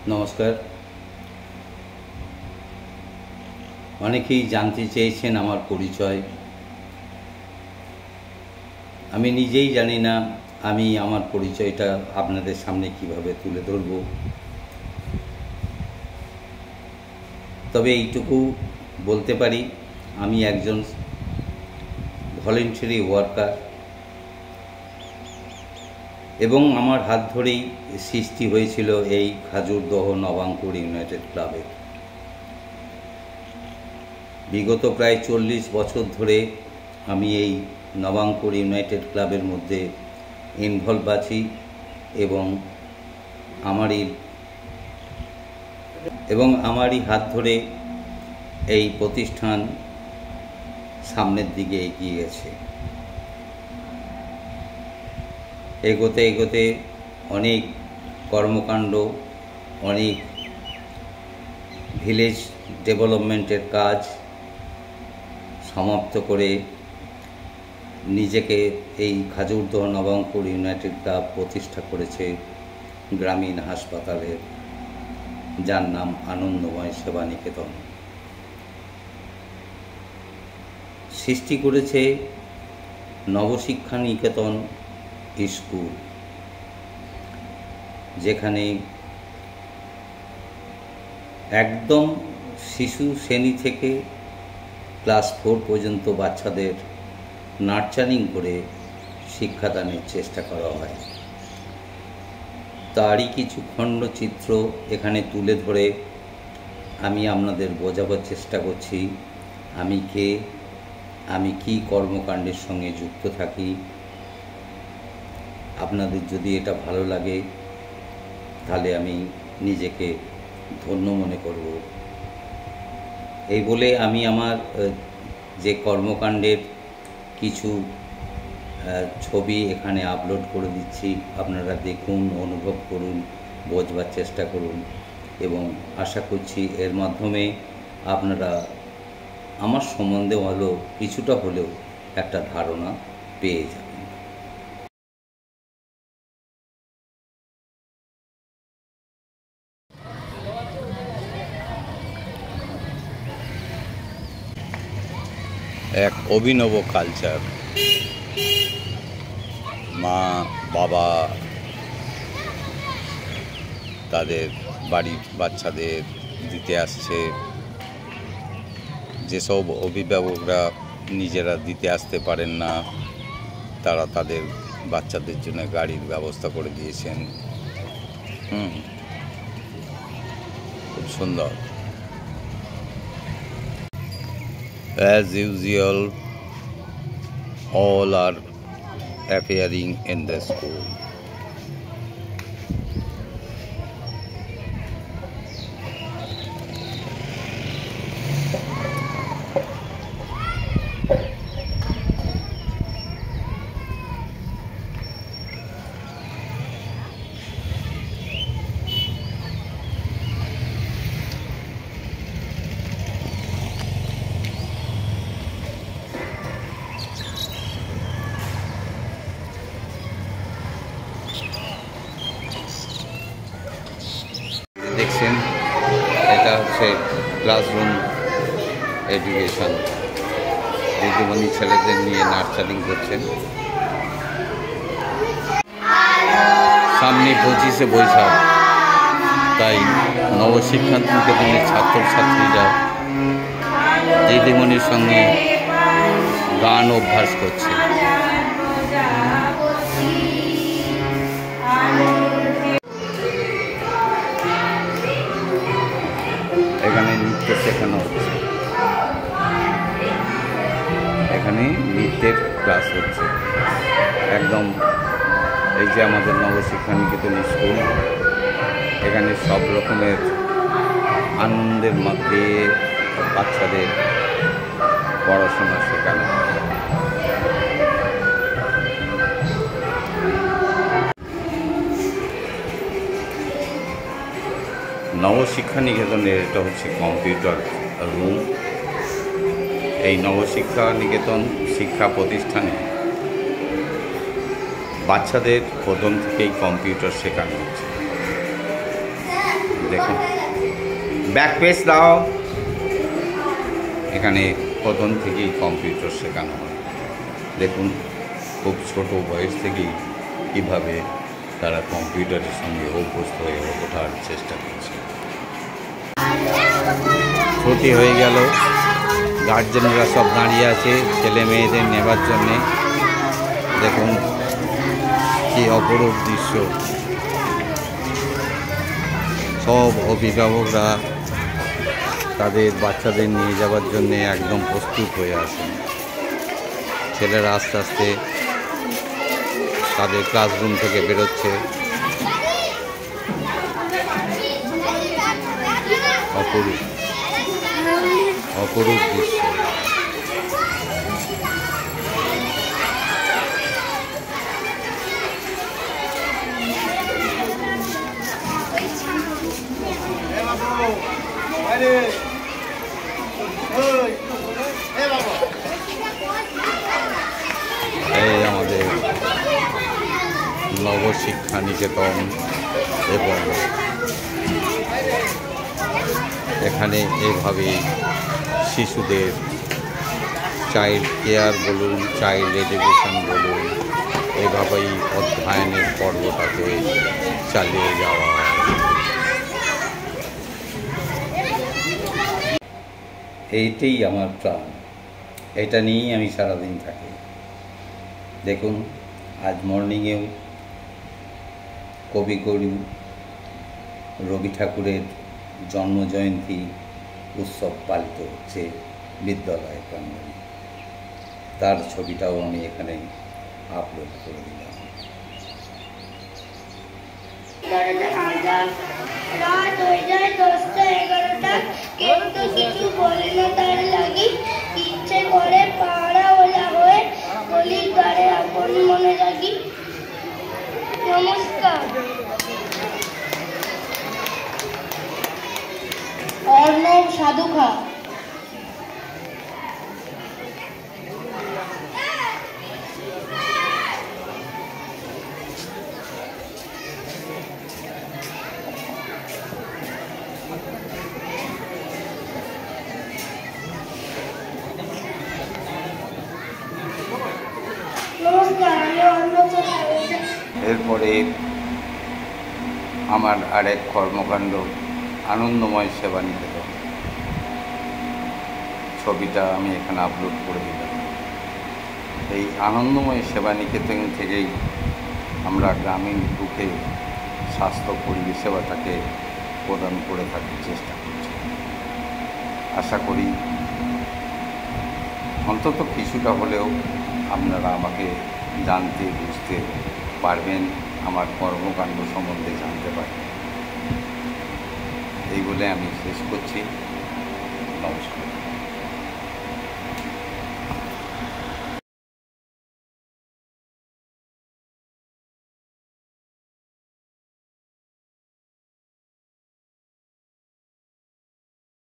নমস্কার। অনেকেই জানতে চেয়েছেন আমার পরিচয়। আমি নিজেই জানি না আমি আমার পরিচয়টা আপনাদের সামনে কিভাবে তুলে ধরব। তবে এইটুকু বলতে পারি, আমি একজন ভলেন্টারি ওয়ার্কার এবং আমার হাত ধরেই সৃষ্টি হয়েছিল এই খাজুরদহ নবাঙ্কুর ইউনাইটেড ক্লাবের। বিগত প্রায় 40 বছর ধরে আমি এই নবাঙ্কুর ইউনাইটেড ক্লাবের মধ্যে ইনভলভ আছি এবং আমারই হাত ধরে এই প্রতিষ্ঠান সামনের দিকে এগিয়ে গেছে। এগোতে এগোতে অনেক কর্মকাণ্ড, অনেক ভিলেজ ডেভেলপমেন্টের কাজ সমাপ্ত করে নিজেকে এই খাজুরদহ নবাঙ্কুর ইউনাইটেড ক্লাব প্রতিষ্ঠা করেছে গ্রামীণ হাসপাতালের, যার নাম আনন্দময় সেবা নিকেতন। সৃষ্টি করেছে নবশিক্ষা নিকেতন স্কুল, যেখানে একদম শিশু শ্রেণী থেকে ক্লাস 4 পর্যন্ত বাচ্চাদের নার্চারিং করে শিক্ষাদানের চেষ্টা করা হয়। তারই কিছু খণ্ডচিত্র এখানে তুলে ধরে আমি আপনাদের বোঝাবার চেষ্টা করছি আমি কে, আমি কি কর্মকাণ্ডের সঙ্গে যুক্ত থাকি। আপনাদের যদি এটা ভালো লাগে তাহলে আমি নিজেকে ধন্য মনে করব। এই বলে আমি আমার যে কর্মকাণ্ডের কিছু ছবি এখানে আপলোড করে দিচ্ছি। আপনারা দেখুন, অনুভব করুন, বোঝবার চেষ্টা করুন এবং আশা করছি এর মাধ্যমে আপনারা আমার সম্বন্ধে কিছুটা হলেও একটা ধারণা পেয়ে যাবেন। এক অভিনব কালচার, মা বাবা তাদের বাড়ির বাচ্চাদের দিতে আসছে। যেসব অভিভাবকরা নিজেরা দিতে আসতে পারেন না, তারা তাদের বাচ্চাদের জন্য গাড়ির ব্যবস্থা করে দিয়েছেন। খুব সুন্দর। As usual, all are appearing in the school. দেখছেন, এটা হচ্ছে ক্লাসরুম এডুকেশন। দিদিমণি ছেলেদের নিয়ে নার্সারিং করছেন। সামনে 25শে বৈশাখ, তাই নবশিক্ষা নিকেতনের ছাত্রছাত্রীরা দিদিমণির সঙ্গে গান অভ্যাস করছে। এখানে নৃত্য শেখানো হচ্ছে, এখানে নৃত্যের ক্লাস হচ্ছে। একদম এই যে আমাদের নবশিক্ষা নিকেতন স্কুল, এখানে সব রকমের আনন্দের মধ্যে বাচ্চাদের পড়াশোনা শেখানো হয়। নবশিক্ষা নিকেতনের এটা হচ্ছে কম্পিউটার রুম। এই নবশিক্ষা নিকেতন শিক্ষা প্রতিষ্ঠানে বাচ্চাদের প্রথম থেকেই কম্পিউটার শেখানো হচ্ছে। দেখুন ব্যাক পেজ দাও। এখানে প্রথম থেকেই কম্পিউটার শেখানো হয়। দেখুন খুব ছোট বয়স থেকেই কীভাবে তারা কম্পিউটারের সঙ্গে অভ্যস্ত হয়ে ওঠার চেষ্টা করছে। ছুটি হয়ে গেল, গার্জেনরা সব দাঁড়িয়ে আছে ছেলে মেয়েদের নেবার জন্যে। দেখুন কি অপরূপ দৃশ্য। সব অভিভাবকরা তাদের বাচ্চাদের নিয়ে যাওয়ার জন্যে একদম প্রস্তুত হয়ে আসেন। ছেলেরা আস্তে আস্তে তাদের ক্লাসরুম থেকে বেরোচ্ছে। অপরূপ অপরূপ দৃশ্য। এই আমাদের নবশিক্ষা নিকেতন, এবং এখানে এইভাবে শিশুদের চাইল্ড কেয়ার বলুন, চাইল্ড এডুকেশন বলুন, এভাবেই অধ্যয়নের পর্বটাকে চালিয়ে যাওয়া হয়। এইটাই আমার প্রাণ, এটা নিয়েই আমি সারাদিন থাকি। দেখুন আজ মর্নিংয়েও কবিগুরু রবি ঠাকুরের জন্মজয়ন্তী উৎসব পালিত হচ্ছে বিদ্যালয় প্রাঙ্গণে। তার ছবিটাও আমি এখানে আপলোড করে দিলাম। রাত হয়ে যায় 10টা 11টা, কিন্তু কিছু বলে না তার লাগি। ইচ্ছে করে পাড়া ওলা হয়ে গলির ধারে আপন মনে লাগি। নমস্কার। অর্ণব সাধুখা। এরপরে আমার আরেক কর্মকাণ্ড আনন্দময় সেবা নিকেতন, ছবিটা আমি এখানে আপলোড করে দিলাম। এই আনন্দময় সেবা নিকেতন থেকেই আমরা গ্রামীণ বুকে স্বাস্থ্য পরিষেবাটাকে প্রদান করে থাকার চেষ্টা করছি। আশা করি অন্তত কিছুটা হলেও আপনারা আমাকে জানতে বুঝতে পারবেন, আমার কর্মকাণ্ড সম্বন্ধে জানতে পারবেন। এই বলে আমি শেষ করছি। নমস্কার।